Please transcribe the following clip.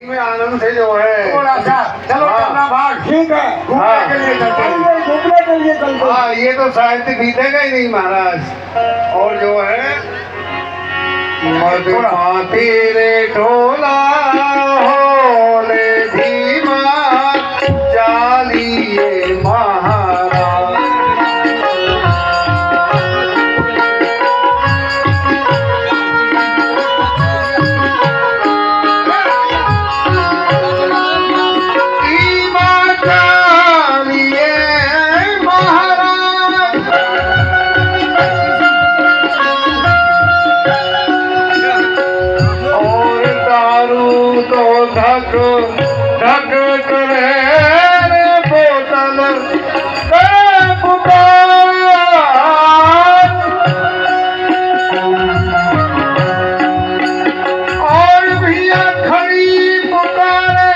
में आनंद से जो है थोड़ा सा चलो अपना भाग ठीक है घूमने के लिए चलते हैं। घूमने के लिए चलते हैं। हाँ ये तो साहित्य बीतेगा ही नहीं महाराज। और जो है मधुमाती रे ढोला होले धीमा चालिए महाराज। धीमा चालिए महाराज। और दारू तो धक धक करे रे बोतल करे पुकार। और भैया खड़ी पुकारे